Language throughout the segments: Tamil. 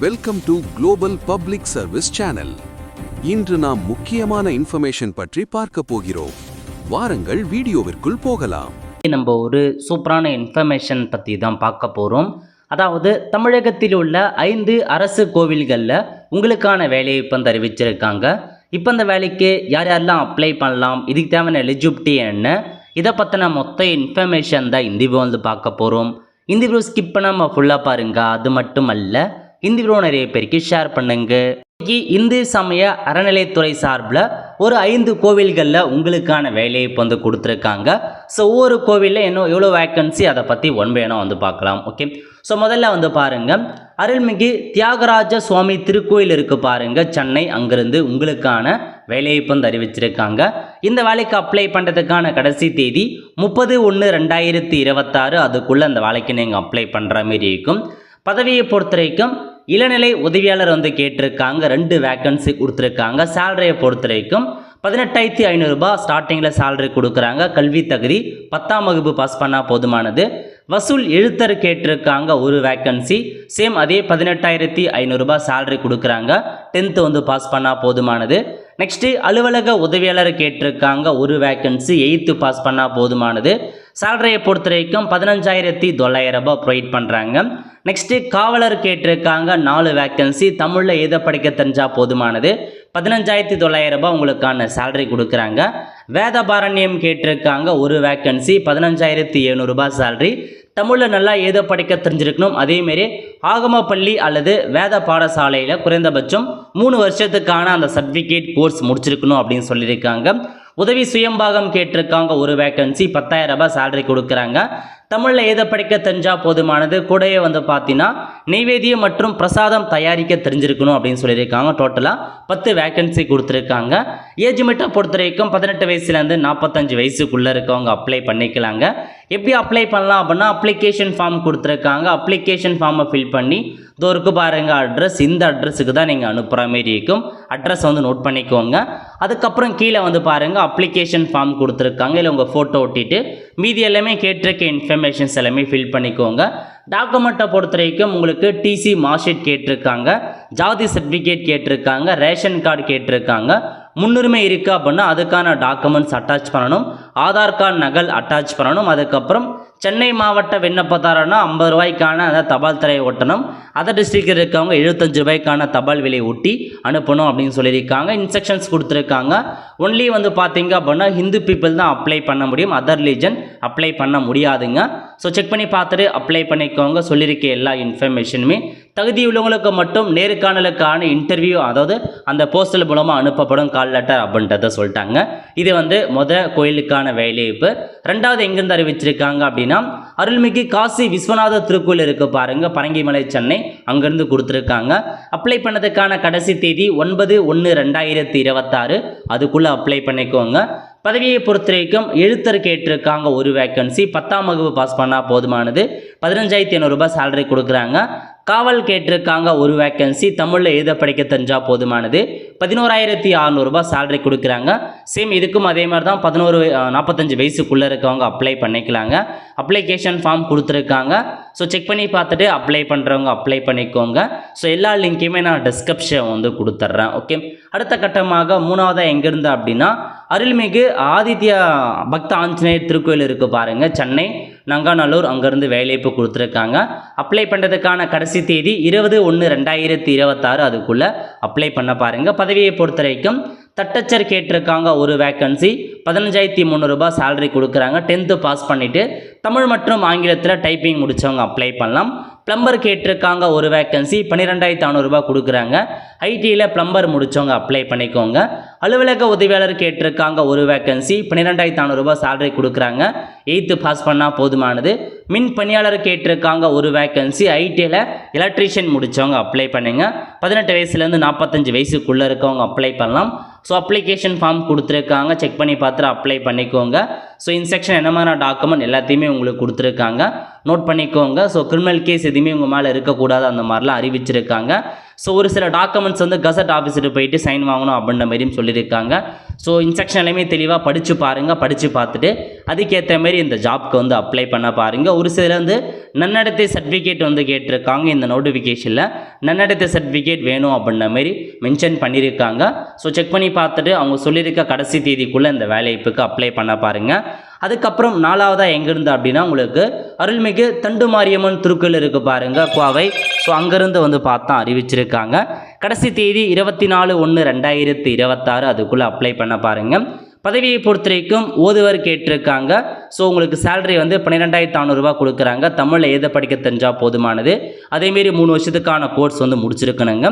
Welcome to global public service channel. இன்று நாம் முக்கியமான இன்ஃபர்மேஷன் பற்றி பார்க்க போகிறோம். வாருங்கள் வீடியோவிற்குள் போகலாம். நம்ம ஒரு சூப்பரான இன்ஃபர்மேஷன் பற்றி தான் பார்க்க போகிறோம். அதாவது தமிழகத்தில் உள்ள 5 அரசு கோவில்களில் உங்களுக்கான வேலையை இப்போ அறிவிச்சிருக்காங்க. இப்போ இந்த வேலைக்கு யார் யாரெல்லாம் அப்ளை பண்ணலாம், இதுக்கு தேவையான எலிஜிபிலிட்டி என்ன, இதை பற்றின மொத்த இன்ஃபர்மேஷன் தான் இந்த வீடியோ பார்க்க போகிறோம். இந்த வீடியோ ஸ்கிப் பண்ணாமல் ஃபுல்லாக பாருங்கள். அது மட்டும் அல்ல, இந்த வீடியோ நிறைய பேருக்கு ஷேர் பண்ணுங்க. இந்து சமய அறநிலையத்துறை சார்பில் ஒரு 5 கோவில்களில் உங்களுக்கான வேலையை இப்போ கொடுத்துருக்காங்க. ஸோ ஒவ்வொரு கோவிலில் இன்னும் எவ்வளோ வேக்கன்சி அதை பற்றி ஒன் பை ஒன்னாக பார்க்கலாம். ஓகே, ஸோ முதல்ல பாருங்கள், அருள்மிகு தியாகராஜ சுவாமி திருக்கோயில் இருக்குது பாருங்கள், சென்னை. அங்கேருந்து உங்களுக்கான வேலையை இப்போ அறிவிச்சிருக்காங்க. இந்த வேலைக்கு அப்ளை பண்ணுறதுக்கான கடைசி தேதி 30/1/2026. அதுக்குள்ளே அந்த வேலைக்கு நீங்கள் அப்ளை பண்ணுற மாரி இருக்கும். பதவியை பொறுத்த வரைக்கும் இளநிலை உதவியாளர் கேட்டிருக்காங்க. 2 வேக்கன்சி கொடுத்துருக்காங்க. சேலரியை பொறுத்த வரைக்கும் 18,500 ரூபாய் ஸ்டார்டிங்கில் சேலரி கொடுக்குறாங்க. கல்வி தகுதி 10ஆம் வகுப்பு பாஸ் பண்ணால் போதுமானது. வசூல் எழுத்தர் கேட்டிருக்காங்க, ஒரு வேக்கன்சி. சேம் அதே 18,500 ரூபாய் சேலரி கொடுக்குறாங்க. 10th பாஸ் பண்ணால் போதுமானது. நெக்ஸ்ட்டு அலுவலக உதவியாளர் கேட்டிருக்காங்க, ஒரு வேக்கன்சி. 8th பாஸ் பண்ணால் போதுமானது. சேலரியை பொறுத்த வரைக்கும் 15,900 ரூபாய் ப்ரொவைட் பண்ணுறாங்க. நெக்ஸ்ட்டு காவலர் கேட்டிருக்காங்க, 4 வேக்கன்சி. தமிழில் எழுத படிக்க தெரிஞ்சால் போதுமானது. 15,900 ரூபாய் உங்களுக்கான சேலரி கொடுக்குறாங்க. வேதபாரண்யம் கேட்டிருக்காங்க, ஒரு வேக்கன்சி. 15,700 ரூபாய் சேலரி. தமிழில் நல்லா எழுத படிக்க தெரிஞ்சிருக்கணும். அதேமாரி ஆகமப்பள்ளி அல்லது வேத பாடசாலையில் குறைந்தபட்சம் 3 வருஷத்துக்கான அந்த சர்டிஃபிகேட் கோர்ஸ் முடிச்சிருக்கணும் அப்படின்னு சொல்லியிருக்காங்க. உதவி சுயம்பாகம் கேட்டிருக்காங்க, ஒரு வேக்கன்சி. 10,000 ரூபாய் சேலரி கொடுக்குறாங்க. தமிழில் எழுத படிக்க தெரிஞ்சால் போதுமானது. கூடயே பார்த்தீங்கன்னா நெய்வேத்தியம் மற்றும் பிரசாதம் தயாரிக்க தெரிஞ்சிருக்கணும் அப்படின்னு சொல்லியிருக்காங்க. டோட்டலாக 10 வேக்கன்சி கொடுத்துருக்காங்க. ஏஜ் லிமிட்டை பொறுத்த வரைக்கும் 18 வயசுலேருந்து 45 வயசுக்குள்ளே இருக்கவங்க அப்ளை பண்ணிக்கலாங்க. எப்படி அப்ளை பண்ணலாம் அப்படின்னா, அப்ளிகேஷன் ஃபார்ம் கொடுத்துருக்காங்க. அப்ளிகேஷன் ஃபார்மை ஃபில் பண்ணி இதோருக்கு பாருங்கள் அட்ரஸ். இந்த அட்ரஸுக்கு தான் நீங்கள் அனுப்புகிற மாரி இருக்கும். அட்ரஸ் நோட் பண்ணிக்கோங்க. அதுக்கப்புறம் கீழே பாருங்கள், அப்ளிகேஷன் ஃபார்ம் கொடுத்துருக்காங்க. இல்லை உங்கள் ஃபோட்டோ ஒட்டிட்டு மீதி எல்லாமே கேட்டிருக்க இன்ஃபர்மேஷன்ஸ் எல்லாமே ஃபில் பண்ணிக்கோங்க. டாக்குமெண்ட்டை பொறுத்த வரைக்கும் உங்களுக்கு டிசி மார்க்ஷீட் கேட்டிருக்காங்க, ஜாதி சர்டிஃபிகேட் கேட்டிருக்காங்க, ரேஷன் கார்டு கேட்டிருக்காங்க. முன்னுரிமை இருக்குது அப்படின்னா அதுக்கான டாக்குமெண்ட்ஸ் அட்டாச் பண்ணணும். ஆதார் கார்டு நகல் அட்டாச் பண்ணணும். அதுக்கப்புறம் சென்னை மாவட்ட விண்ணப்பதாரனா 50 ரூபாய்க்கான அந்த தபால் தலை ஒட்டணும். அதர் டிஸ்ட்ரிக்டில் இருக்கவங்க 75 ரூபாய்க்கான தபால் விலை ஒட்டி அனுப்பணும் அப்படின்னு சொல்லியிருக்காங்க. இன்ஸ்ட்ரக்ஷன்ஸ் கொடுத்துருக்காங்க. ஒன்லி பார்த்தீங்க அப்படின்னா ஹிந்து பீப்புள் தான் அப்ளை பண்ண முடியும். அதர் ரிலீஜன் அப்ளை பண்ண முடியாதுங்க. ஸோ செக் பண்ணி பார்த்துட்டு அப்ளை பண்ணிக்கோங்க. சொல்லியிருக்க எல்லா இன்ஃபர்மேஷனுமே தகுதி உள்ளவங்களுக்கு மட்டும் நேர்காணலுக்கான இன்டர்வியூ, அதாவது அந்த போஸ்டல் மூலமாக அனுப்பப்படும் கால் லெட்டர் அப்படின்றத சொல்லிட்டாங்க. இது கோயிலுக்கான வேலைவாய்ப்பு. 2வது எங்கேருந்து அறிவிச்சிருக்காங்க அப்படின்னா, அருள்மிகு காசி விஸ்வநாத திருக்கோயில் இருக்குது பாருங்கள், பரங்கிமலை, சென்னை. அங்கேருந்து கொடுத்துருக்காங்க. அப்ளை பண்ணதுக்கான கடைசி தேதி 9/1/2026. அதுக்குள்ளே அப்ளை பண்ணிக்கோங்க. பதவியை பொறுத்த வரைக்கும் எழுத்தர் கேட்டிருக்காங்க, ஒரு வேக்கன்சி. 10ஆம் வகுப்பு பாஸ் பண்ணால் போதுமானது. 15,500 ரூபாய் சேலரி கொடுக்குறாங்க. காவல் கேட்டிருக்காங்க, ஒரு வேக்கன்சி. தமிழில் எழுத படிக்க தெரிஞ்சால் போதுமானது. 11,600 ரூபாய் சேலரி கொடுக்குறாங்க. சேம் இதுக்கும் அதே மாதிரி தான். 45 வயசுக்குள்ளே இருக்கவங்க அப்ளை பண்ணிக்கலாங்க. அப்ளிகேஷன் ஃபார்ம் கொடுத்துருக்காங்க. ஸோ செக் பண்ணி பார்த்துட்டு அப்ளை பண்ணுறவங்க அப்ளை பண்ணிக்கோங்க. ஸோ எல்லா லிங்க்கையுமே நான் டிஸ்கிரிப்ஷன் கொடுத்துட்றேன். ஓகே, அடுத்த கட்டமாக 3வதாக எங்கேருந்து அப்படின்னா, அருள்மிகு ஆதித்ய பக்த ஆஞ்சநேயர் திருக்கோயில் இருக்குது பாருங்கள், சென்னை நங்காநல்லூர். அங்கேருந்து வேலைவாய்ப்பு கொடுத்துருக்காங்க. அப்ளை பண்ணுறதுக்கான கடைசி தேதி 20/1/2026. அதுக்குள்ளே அப்ளை பண்ண பாருங்கள். பதவியை பொறுத்த வரைக்கும் தட்டச்சர் கேட்டிருக்காங்க, ஒரு வேக்கன்சி. 15,300 ரூபாய் சேலரி கொடுக்குறாங்க. 10th பாஸ் பண்ணிவிட்டு தமிழ் மற்றும் ஆங்கிலத்தில் டைப்பிங் முடித்தவங்க அப்ளை பண்ணலாம். பிளம்பர் கேட்டிருக்காங்க, ஒரு வேக்கன்சி. 12,500 ரூபாய் கொடுக்குறாங்க. ஐடியில் பிளம்பர் முடித்தவங்க அப்ளை பண்ணிக்கோங்க. அலுவலக உதவியாளர் கேட்டிருக்காங்க, ஒரு வேக்கன்சி. 12,500 ரூபாய் சேலரி கொடுக்குறாங்க. 8th பாஸ் பண்ணால் போதுமானது. மின் பணியாளர் கேட்டிருக்காங்க, ஒரு வேக்கன்சி. ஐடியில் எலக்ட்ரீஷியன் முடித்தவங்க அப்ளை பண்ணுங்க. 18 வயசுலேருந்து 45 வயசுக்குள்ளே இருக்கவங்க அப்ளை பண்ணலாம். ஸோ அப்ளிகேஷன் ஃபார்ம் கொடுத்துருக்காங்க. செக் பண்ணி பார்த்துட்டு அப்ளை பண்ணிக்கோங்க. ஸோ இன்ஸ்ட்ரக்ஷன் என்ன மாதிரி டாக்குமெண்ட் எல்லாத்தையுமே உங்களுக்கு கொடுத்துருக்காங்க, நோட் பண்ணிக்கோங்க. ஸோ கிரிமினல் கேஸ் எதுவுமே உங்கள் மேலே இருக்கக்கூடாது, அந்த மாதிரிலாம் அறிவிச்சிருக்காங்க. ஸோ ஒரு சில டாக்குமெண்ட்ஸ் கசட் ஆஃபீஸருக்கு போயிட்டு சைன் வாங்கணும் அப்படின்ற மாதிரியும் சொல்லியிருக்காங்க. ஸோ இன்ஸ்ட்ரக்ஷன் எல்லாமே தெளிவாக படித்து பாருங்கள். படித்து பார்த்துட்டு அதுக்கேற்ற மாரி இந்த ஜாப்க்கு வந்து அப்ளை பண்ண பாருங்கள். ஒரு சிலர் வந்து நன்னடத்தை சர்டிஃபிகேட் வந்து கேட்டிருக்காங்க. இந்த நோட்டிஃபிகேஷனில் நன்னடத்தை சர்டிஃபிகேட் வேணும் அப்படின்ற மாரி மென்ஷன் பண்ணியிருக்காங்க. ஸோ செக் பண்ணி பார்த்துட்டு அவங்க சொல்லியிருக்க கடைசி தேதிக்குள்ளே இந்த வேலைவாய்ப்புக்கு அப்ளை பண்ண பாருங்கள். அதுக்கப்புறம் 4வதாக எங்கேருந்து அப்படின்னா உங்களுக்கு அருள்மிகு தண்டுமாரியம்மன் திருக்கோயில் இருக்குது பாருங்கள், கோவை. ஸோ அங்கேருந்து வந்து பார்த்தா அறிவிச்சிருக்காங்க. கடைசி தேதி 24/1/2026. அதுக்குள்ளே அப்ளை பண்ண பாருங்கள். பதவியை பொறுத்த வரைக்கும் ஓதுவர் கேட்டிருக்காங்க. ஸோ உங்களுக்கு சேலரி வந்து 12,400 கொடுக்குறாங்க. தமிழில் எழுத படிக்க தெரிஞ்சால் போதுமானது. அதேமாரி 3 வருஷத்துக்கான கோர்ஸ் வந்து முடிச்சிருக்கணுங்க.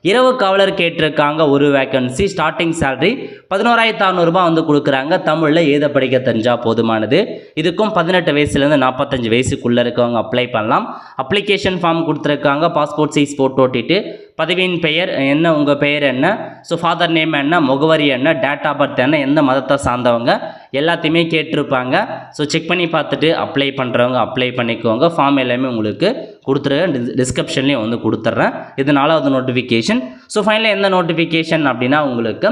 இரவு காவலர் கேட்டிருக்காங்க, ஒரு வேக்கன்சி. ஸ்டார்டிங் சேலரி 11,600 வந்து கொடுக்குறாங்க. தமிழில் எழுத படிக்க தெரிஞ்சால் போதுமானது. இதுக்கும் 18 வயசுலேருந்து 45 வயசுக்குள்ளே இருக்கவங்க அப்ளை பண்ணலாம். அப்ளிகேஷன் ஃபார்ம் கொடுத்துருக்காங்க. பாஸ்போர்ட் சைஸ் ஃபோட்டோ ஒட்டிட்டு பதவியின் பெயர் என்ன, உங்கள் பெயர் என்ன, ஸோ ஃபாதர் நேம் என்ன, முகவரி என்ன, டேட் ஆஃப் பர்த் என்ன, எந்த மதத்தை சார்ந்தவங்க எல்லாத்தையுமே கேட்டிருப்பாங்க. ஸோ செக் பண்ணி பார்த்துட்டு அப்ளை பண்ணுறவங்க அப்ளை பண்ணிக்கோங்க. ஃபார்ம் எல்லாமே உங்களுக்கு கொடுத்துருக்கேன், டிஸ்கிரிப்ஷன்லேயும் வந்து கொடுத்துட்றேன். இது 4வது நோட்டிஃபிகேஷன். ஸோ ஃபைனலாக எந்த நோட்டிஃபிகேஷன் அப்படின்னா உங்களுக்கு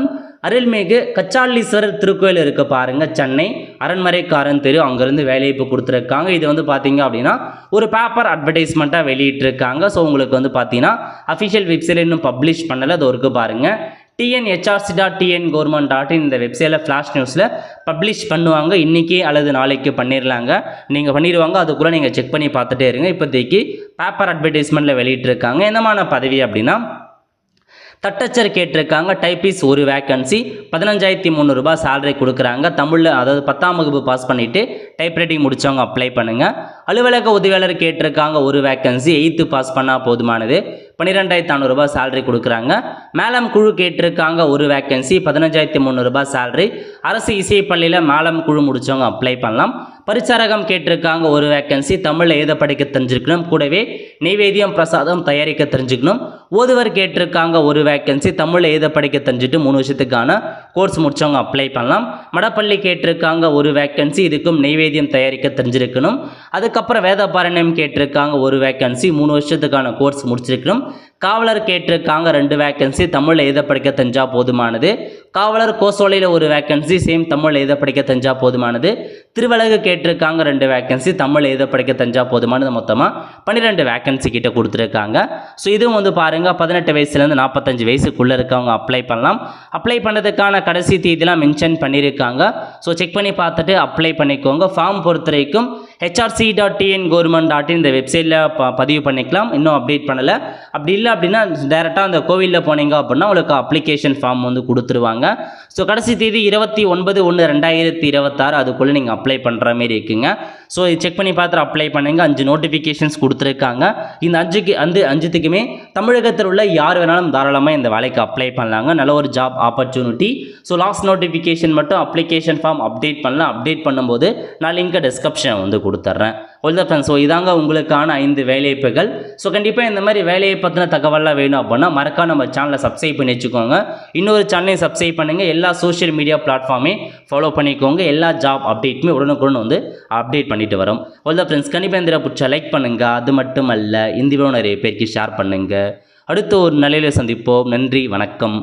அருள்மிகு கச்சாலீஸ்வரர் திருக்கோயில் இருக்குது பாருங்கள், சென்னை அரண்மனைக்காரன் தெரு, அங்கேருந்து வேலைவாய்ப்பு கொடுத்துருக்காங்க. இது வந்து பார்த்தீங்க அப்படின்னா ஒரு பேப்பர் அட்வர்டைஸ்மெண்ட்டாக வெளியிட்டிருக்காங்க. ஸோ உங்களுக்கு வந்து பார்த்தீங்கன்னா அஃபிஷியல் வெப்சைட்டில் இன்னும் பப்ளிஷ் பண்ணலை, அது இருக்குது பாருங்கள். tnhrc.tn.government.in இந்த வெப்சைட்டில் ஃப்ளாஷ் நியூஸில் பப்ளிஷ் பண்ணுவாங்க. இன்றைக்கி அல்லது நாளைக்கு பண்ணிடலாங்க, நீங்கள் பண்ணிடுவாங்க. அதுக்குள்ளே நீங்கள் செக் பண்ணி பார்த்துட்டே இருங்க. இப்போதைக்கு பேப்பர் அட்வர்டைஸ்மெண்ட்டில் வெளியிட்டிருக்காங்க. என்னமான பதவி அப்படின்னா தட்டச்சர் கேட்டிருக்காங்க. டைப்பிஸ் ஒரு வேக்கன்சி, 15,300 சேலரி கொடுக்குறாங்க. தமிழில் அதாவது 10ஆம் வகுப்பு பாஸ் பண்ணிவிட்டு டைப்ரைட்டிங் முடித்தவங்க அப்ளை பண்ணுங்கள். அலுவலக உதவியாளர் கேட்டிருக்காங்க, ஒரு வேக்கன்சி. 8th பாஸ் பண்ணால் போதுமானது. 12,400 சேலரி கொடுக்குறாங்க. மேலம் குழு கேட்டிருக்காங்க, ஒரு வேக்கன்சி. 15,300 சேலரி. அரசு இசைப்பள்ளியில் மேலம் குழு முடித்தவங்க அப்ளை பண்ணலாம். பரிசாரகம் கேட்டிருக்காங்க, ஒரு வேக்கன்சி. தமிழில் எழுத படிக்க தெரிஞ்சுக்கணும், கூடவே நெய்வேத்தியம் பிரசாதம் தயாரிக்க தெரிஞ்சுக்கணும். ஓதுவர் கேட்டிருக்காங்க, ஒரு வேக்கன்சி. தமிழில் எழுத படிக்க தெரிஞ்சுட்டு 3 வருஷத்துக்கான கோர்ஸ் முடித்தவங்க அப்ளை பண்ணலாம். மடப்பள்ளி கேட்டிருக்காங்க, ஒரு வேக்கன்சி. இதுக்கும் நெய்வேத்தியம் தயாரிக்க தெரிஞ்சிருக்கணும். அதுக்கப்புறம் வேத பாராயணம் கேட்டிருக்காங்க, ஒரு வேக்கன்சி. 3 வருஷத்துக்கான கோர்ஸ் முடிச்சிருக்கணும். காவலர் கேட்டிருக்காங்க, 2 வேக்கன்சி. தமிழில் எழுத படிக்க தெரிஞ்சால் போதுமானது. காவலர் கோசோலையில் ஒரு வேக்கன்சி. சேம் தமிழில் எழுத படிக்க தெரிஞ்சால் போதுமானது. திருவலகு கேட்டிருக்காங்க, 2 வேக்கன்சி. தமிழில் எழுத படிக்க தெரிஞ்சால் போதுமானது. மொத்தமாக 12 வேக்கன்சி கிட்ட கொடுத்துருக்காங்க. ஸோ இதுவும் வந்து பாருங்கள் 18 வயசுலேருந்து 45 வயசுக்குள்ளே இருக்கவங்க அப்ளை பண்ணலாம். அப்ளை பண்ணதுக்கான கடைசி தேதியெலாம் மென்ஷன் பண்ணியிருக்காங்க. ஸோ செக் பண்ணி பார்த்துட்டு அப்ளை பண்ணிக்கோங்க. ஃபார்ம் பொறுத்த வரைக்கும் hrc.tn.government.in இந்த வெப்சைட்டில் பதிவு பண்ணிக்கலாம். இன்னும் அப்டேட் பண்ணலை. அப்படி இல்லை அப்படின்னா டேரெக்டாக அந்த கோவிலில் போனீங்க அப்படின்னா உங்களுக்கு அப்ளிகேஷன் ஃபார்ம் வந்து கொடுத்துருவாங்க. ஸோ கடைசி தேதி 29/1/2026. அதுக்குள்ளே நீங்கள் அப்ளை பண்ணுற மாரி இருக்குங்க. ஸோ இது செக் பண்ணி பார்த்துட்டு அப்ளை பண்ணுங்க. 5 நோட்டிஃபிகேஷன்ஸ் கொடுத்துருக்காங்க. இந்த 5த்துக்குமே தமிழகத்தில் உள்ள யார் வேணாலும் தாராளமாக இந்த வேலைக்கு அப்ளை பண்ணலாங்க. நல்ல ஒரு job opportunity. So last notification மட்டும் அப்ளிகேஷன் ஃபார்ம் அப்டேட் பண்ணலாம். அப்டேட் பண்ணும்போது நான் லிங்கை டிஸ்கிரிப்ஷன் வந்து கொடுத்துட்றேன். ஒல் ஃப்ரெண்ட்ஸ், ஸோ இதாங்க உங்களுக்கான 5 வேலைவாய்ப்புகள். ஸோ கண்டிப்பாக இந்த மாதிரி வேலையை பற்றின தகவலாம் வேணும் அப்படின்னா மறக்காம நம்ம சேனலை சப்ஸ்கிரைப் பண்ணி வச்சுக்கோங்க. இன்னொரு சேனலையும் சப்ஸ்கிரைப் பண்ணுங்கள். எல்லா சோஷியல் மீடியா பிளாட்ஃபார்மே ஃபாலோ பண்ணிக்கோங்க. எல்லா ஜாப் அப்டேட்டுமே உடனுக்குடன் வந்து அப்டேட் பண்ணிட்டு வரும். ஒல் ஃப்ரெண்ட்ஸ், கண்டிப்பாக இந்த பிடிச்சா லைக் பண்ணுங்கள். அது மட்டும் அல்ல, இந்த வீடியோ நிறைய பேருக்கு ஷேர் பண்ணுங்கள். அடுத்த ஒரு நிலையில் சந்திப்போம். நன்றி, வணக்கம்.